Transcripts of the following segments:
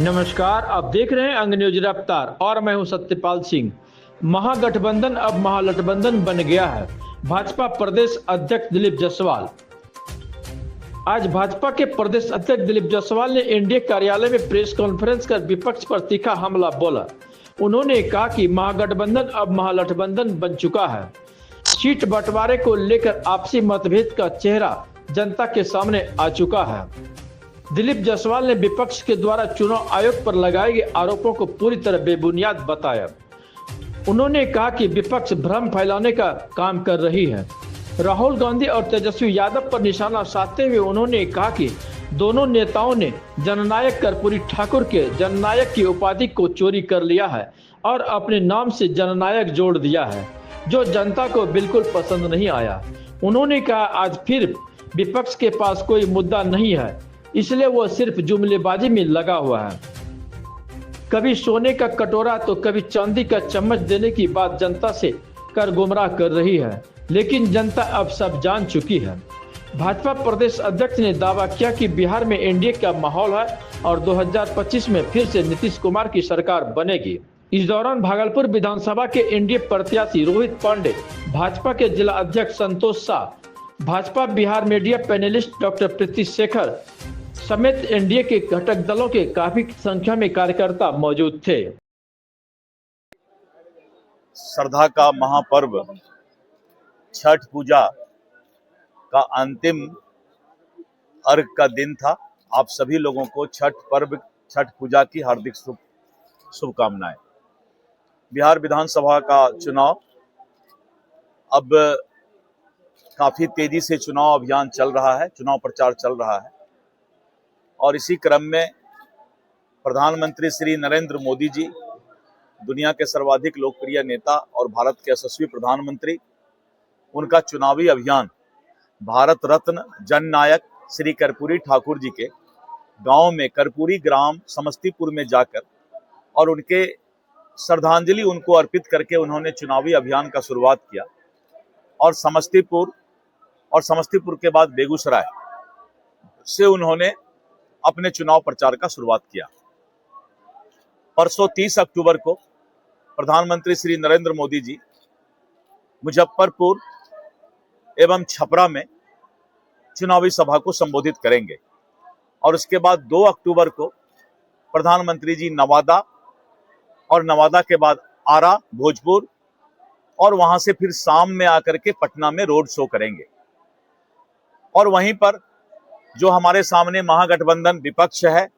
नमस्कार, आप देख रहे हैं अंग न्यूज रफ्तार और मैं हूं सत्यपाल सिंह। महागठबंधन अब महागठबंधन बन गया है। भाजपा प्रदेश अध्यक्ष दिलीप जायसवाल। आज भाजपा के प्रदेश अध्यक्ष दिलीप जायसवाल ने एनडीए कार्यालय में प्रेस कॉन्फ्रेंस कर विपक्ष पर तीखा हमला बोला। उन्होंने कहा कि महागठबंधन अब महागठबंधन बन चुका है। सीट बंटवारे को लेकर आपसी मतभेद का चेहरा जनता के सामने आ चुका है। दिलीप जायसवाल ने विपक्ष के द्वारा चुनाव आयोग पर लगाए गए आरोपों को पूरी तरह बेबुनियाद बताया। उन्होंने कहा कि विपक्ष भ्रम फैलाने का काम कर रही है। राहुल गांधी और तेजस्वी यादव पर निशाना साधते हुए उन्होंने कहा कि दोनों नेताओं ने जननायक कर्पूरी ठाकुर के जननायक की उपाधि को चोरी कर लिया है और अपने नाम से जननायक जोड़ दिया है, जो जनता को बिल्कुल पसंद नहीं आया। उन्होंने कहा आज फिर विपक्ष के पास कोई मुद्दा नहीं है, इसलिए वो सिर्फ जुमलेबाजी में लगा हुआ है। कभी सोने का कटोरा तो कभी चांदी का चम्मच देने की बात जनता से कर गुमराह कर रही है, लेकिन जनता अब सब जान चुकी है। भाजपा प्रदेश अध्यक्ष ने दावा किया कि बिहार में एनडीए का माहौल है और 2025 में फिर से नीतीश कुमार की सरकार बनेगी। इस दौरान भागलपुर विधानसभा के एनडीए प्रत्याशी रोहित पांडे, भाजपा के जिला अध्यक्ष Santosh Shah, Bhajpa Bihar media panelist doctor Preeti Shekhar समेत एनडीए के घटक दलों के काफी संख्या में कार्यकर्ता मौजूद थे। श्रद्धा का महापर्व छठ पूजा का अंतिम अर्घ का दिन था। आप सभी लोगों को छठ पर्व, छठ पूजा की हार्दिक शुभकामनाएं। बिहार विधानसभा का चुनाव अब काफी तेजी से चुनाव अभियान चल रहा है, चुनाव प्रचार चल रहा है और इसी क्रम में प्रधानमंत्री श्री नरेंद्र मोदी जी, दुनिया के सर्वाधिक लोकप्रिय नेता और भारत के यशस्वी प्रधानमंत्री, उनका चुनावी अभियान भारत रत्न जननायक श्री कर्पूरी ठाकुर जी के गांव में कर्पूरी ग्राम समस्तीपुर में जाकर और उनके श्रद्धांजलि उनको अर्पित करके उन्होंने चुनावी अभियान का शुरुआत किया और समस्तीपुर के बाद बेगूसराय से उन्होंने अपने चुनाव प्रचार का शुरुआत किया। परसों 30 अक्टूबर को प्रधानमंत्री श्री नरेंद्र मोदी जी मुजफ्फरपुर एवं छपरा में चुनावी सभा को संबोधित करेंगे और उसके बाद 2 अक्टूबर को प्रधानमंत्री जी नवादा और नवादा के बाद आरा, भोजपुर और वहां से फिर शाम में आकर के पटना में रोड शो करेंगे। और वहीं पर जो हमारे सामने महागठबंधन विपक्ष है,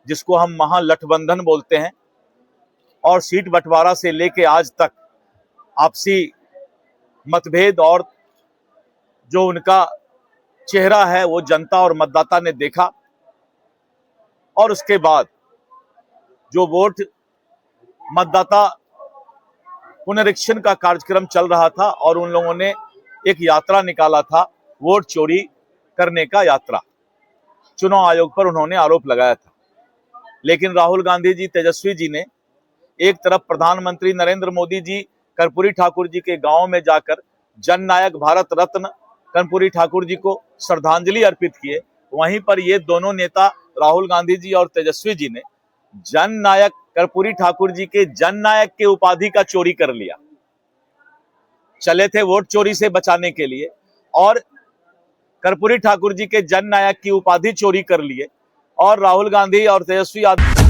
जिसको हम महालठबंधन बोलते हैं, और सीट बंटवारा से लेके आज तक आपसी मतभेद और जो उनका चेहरा है वो जनता और मतदाता ने देखा। और उसके बाद जो वोट मतदाता पुनरीक्षण का कार्यक्रम चल रहा था और उन लोगों ने एक यात्रा निकाला था, वोट चोरी करने का यात्रा, चुनाव आयोग पर उन्होंने आरोप लगाया था। लेकिन राहुल गांधी जी, तेजस्वी जी ने एक तरफ प्रधानमंत्री नरेंद्र मोदी जी कर्पूरी ठाकुर जी के गांव में जाकर जननायक भारत रत्न कर्पूरी ठाकुर जी को श्रद्धांजलि अर्पित किए, वहीं पर ये दोनों नेता राहुल गांधी जी और तेजस्वी जी ने जननायक कर्पूरी ठाकुर जी के जननायक के उपाधि का चोरी कर लिया। चले थे वोट चोरी से बचाने के लिए और कर्पूरी ठाकुर जी के जननायक की उपाधि चोरी कर लिए और राहुल गांधी और तेजस्वी यादव